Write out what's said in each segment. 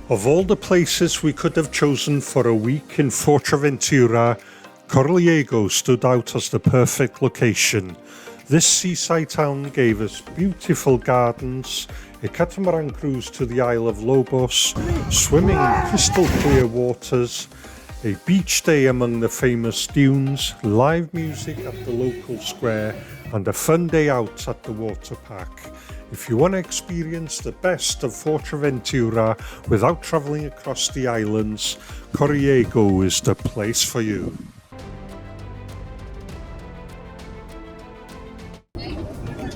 Of all the places we could have chosen for a week in Fuerteventura, Corralejo stood out as the perfect location. This seaside town gave us beautiful gardens, a catamaran cruise to the Isle of Lobos, swimming in crystal clear waters, a beach day among the famous dunes, live music at the local square, and a fun day out at the water park. If you want to experience the best of Fuerteventura without travelling across the islands, Corralejo is the place for you.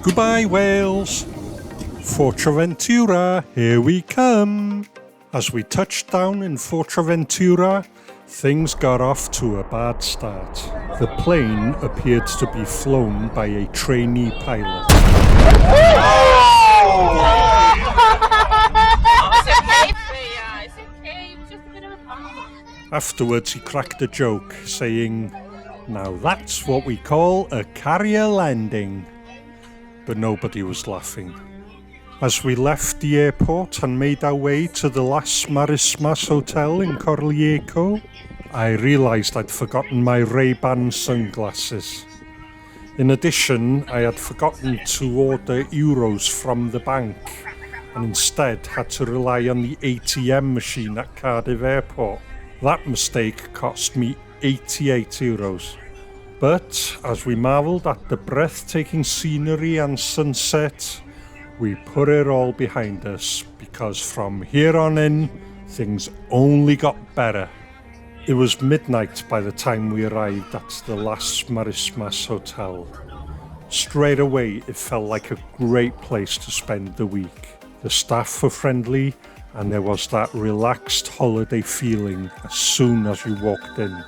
Goodbye, Wales! Fuerteventura, here we come! As we touched down in Fuerteventura, things got off to a bad start. The plane appeared to be flown by a trainee pilot. Afterwards, he cracked a joke, saying, "Now that's what we call a carrier landing." But nobody was laughing. As we left the airport and made our way to the Las Marismas Hotel in Corralejo, I realised I'd forgotten my Ray-Ban sunglasses. In addition, I had forgotten to order euros from the bank and instead had to rely on the ATM machine at Cardiff Airport. That mistake cost me 88 euros. But as we marvelled at the breathtaking scenery and sunset, we put it all behind us because from here on in, things only got better. It was midnight by the time we arrived at the Las Marismas Hotel. Straight away, it felt like a great place to spend the week. The staff were friendly and there was that relaxed holiday feeling as soon as you walked in.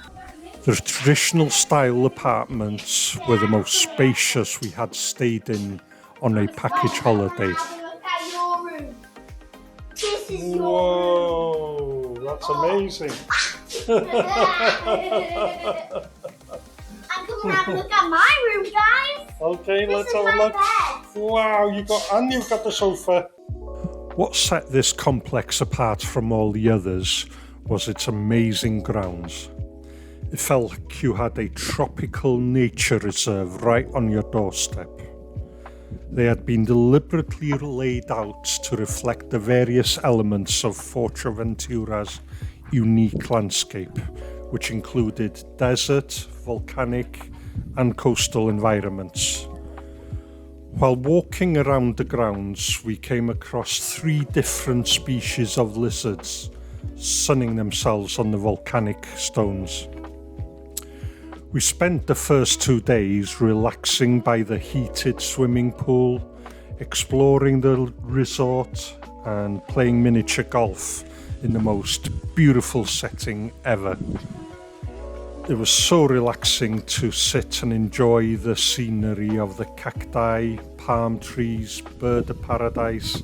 The traditional style apartments were the most spacious we had stayed in on a package holiday. Look at your room. This is your Whoa, that's amazing. And come and have a look at my room, guys. Okay, This let's is have a my look. bed. Wow, you've got the sofa. What set this complex apart from all the others was its amazing grounds. It felt like you had a tropical nature reserve right on your doorstep. They had been deliberately laid out to reflect the various elements of Fuerteventura's unique landscape, which included desert, volcanic, and coastal environments. While walking around the grounds, we came across 3 different species of lizards, sunning themselves on the volcanic stones. We spent the first 2 days relaxing by the heated swimming pool, exploring the resort, and playing miniature golf in the most beautiful setting ever. It was so relaxing to sit and enjoy the scenery of the cacti, palm trees, bird of paradise,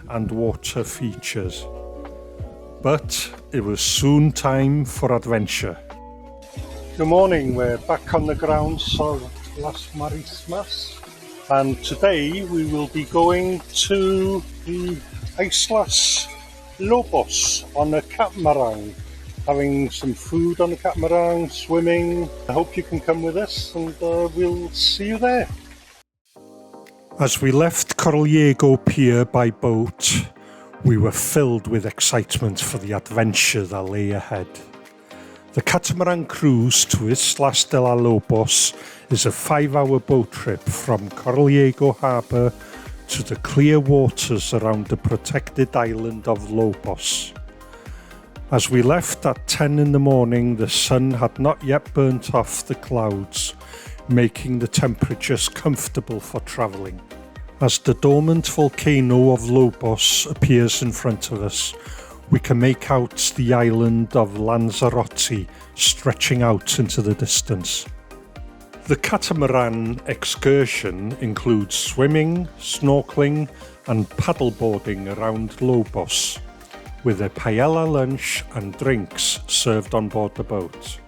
and water features. But it was soon time for adventure. Good morning, we're back on the grounds of Las Marismas, and today we will be going to the Islas Lobos on a catamaran, having some food on the catamaran, swimming. I hope you can come with us and we'll see you there. As we left Corralejo Pier by boat, we were filled with excitement for the adventure that lay ahead. The catamaran cruise to Islas de la Lobos is a 5-hour boat trip from Corralejo Harbour to the clear waters around the protected island of Lobos. As we left at 10 in the morning, the sun had not yet burnt off the clouds, making the temperatures comfortable for travelling. As the dormant volcano of Lobos appears in front of us, we can make out the island of Lanzarote stretching out into the distance. The catamaran excursion includes swimming, snorkeling and paddleboarding around Lobos, with a paella lunch and drinks served on board the boat.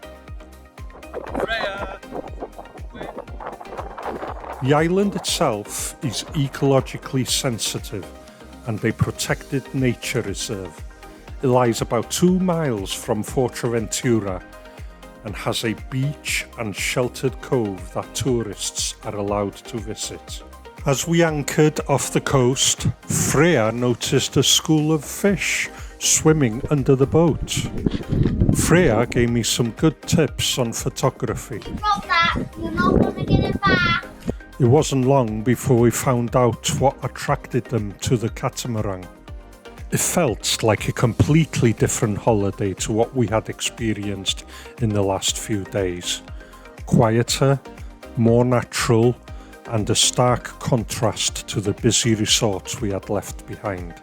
The island itself is ecologically sensitive and a protected nature reserve. It lies about 2 miles from Fuerteventura and has a beach and sheltered cove that tourists are allowed to visit. As we anchored off the coast, Freya noticed a school of fish swimming under the boat. Freya gave me some good tips on photography. Drop that, you're not going to get it back. It wasn't long before we found out what attracted them to the catamaran. It felt like a completely different holiday to what we had experienced in the last few days. Quieter, more natural, and a stark contrast to the busy resorts we had left behind.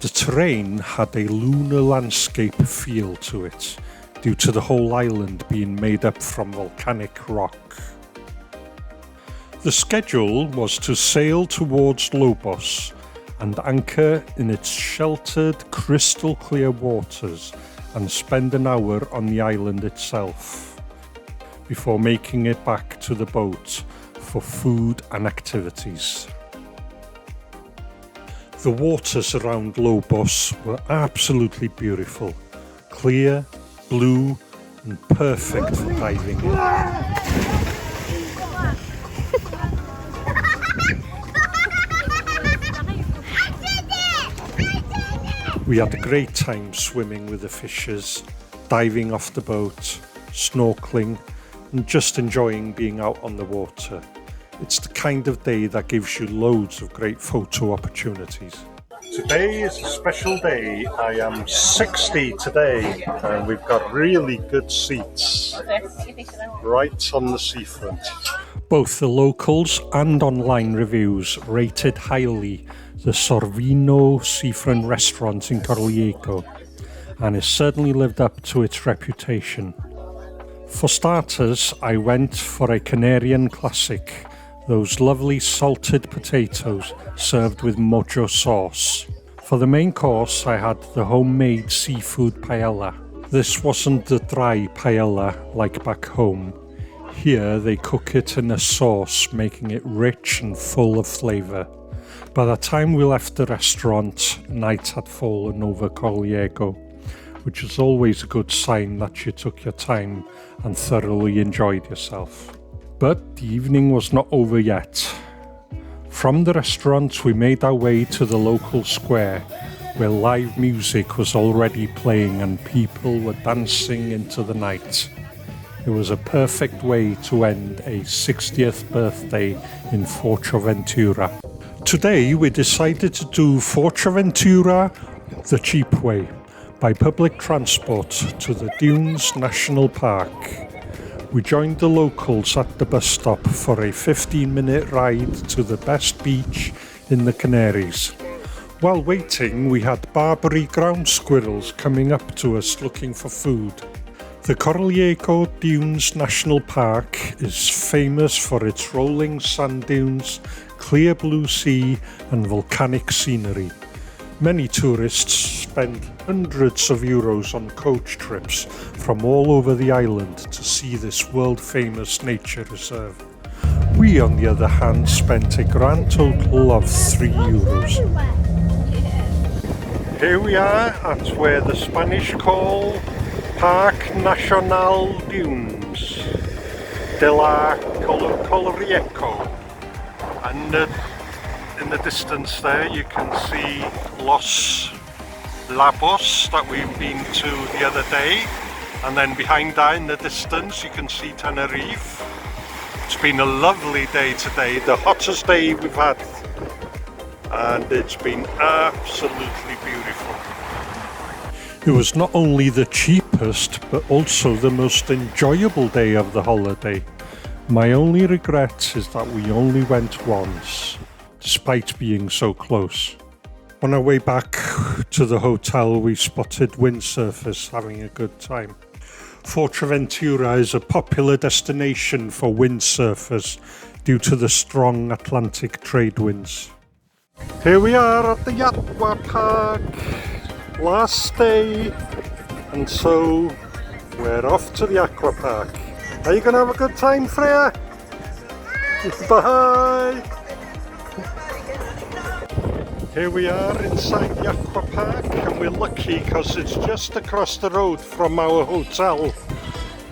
The terrain had a lunar landscape feel to it, due to the whole island being made up from volcanic rock. The schedule was to sail towards Lobos and anchor in its sheltered, crystal clear waters and spend an hour on the island itself, before making it back to the boat for food and activities. The waters around Lobos were absolutely beautiful, clear, blue, and perfect for diving in. We had a great time swimming with the fishes, diving off the boat, snorkeling, and just enjoying being out on the water. It's the kind of day that gives you loads of great photo opportunities. Today is a special day. I am 60 today, and we've got really good seats right on the seafront. Both the locals and online reviews rated highly the Sorvino seafront restaurant in Corralejo, and it certainly lived up to its reputation. For starters, I went for a Canarian classic, those lovely salted potatoes served with mojo sauce. For the main course, I had the homemade seafood paella. This wasn't the dry paella like back home. Here they cook it in a sauce, making it rich and full of flavour. By the time we left the restaurant, night had fallen over Corralejo, which is always a good sign that you took your time and thoroughly enjoyed yourself. But the evening was not over yet. From the restaurant we made our way to the local square, where live music was already playing and people were dancing into the night. It was a perfect way to end a 60th birthday in Fuerteventura. Today we decided to do Fuerteventura the cheap way, by public transport to the Dunes National Park. We joined the locals at the bus stop for a 15-minute ride to the best beach in the Canaries. While waiting, we had Barbary ground squirrels coming up to us looking for food. The Corralejo Dunes National Park is famous for its rolling sand dunes, clear blue sea and volcanic scenery. Many tourists spend hundreds of euros on coach trips from all over the island to see this world-famous nature reserve. We, on the other hand, spent a grand total of €3. Here we are at where the Spanish call Parque Nacional Dunes de la Corralejo, and in the distance there you can see Los Lobos that we've been to the other day, and then behind that in the distance you can see Tenerife. It's been a lovely day today, the hottest day we've had, and it's been absolutely beautiful. It was not only the cheapest but also the most enjoyable day of the holiday. My only regret is that we only went once, despite being so close. On our way back to the hotel we spotted windsurfers having a good time. Fuerteventura is a popular destination for windsurfers due to the strong Atlantic trade winds. Here we are at the Aqua Park, last day, and so we're off to the Aqua Park. Are you going to have a good time, Freya? Bye! Here we are inside the aqua park, and we're lucky because it's just across the road from our hotel.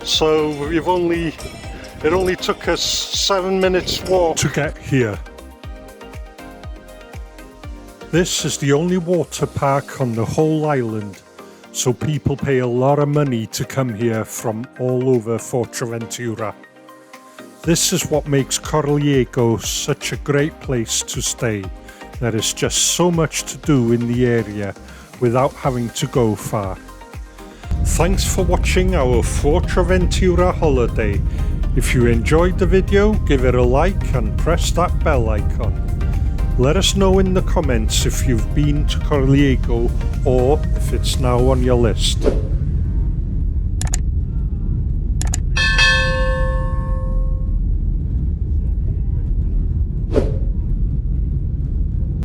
So it only took us 7 minutes walk to get here. This is the only water park on the whole island, so people pay a lot of money to come here from all over Fuerteventura. This is what makes Corralejo such a great place to stay. There is just so much to do in the area without having to go far. Thanks for watching our Fuerteventura holiday. If you enjoyed the video, give it a like and press that bell icon. Let us know in the comments if you've been to Corralejo or if it's now on your list.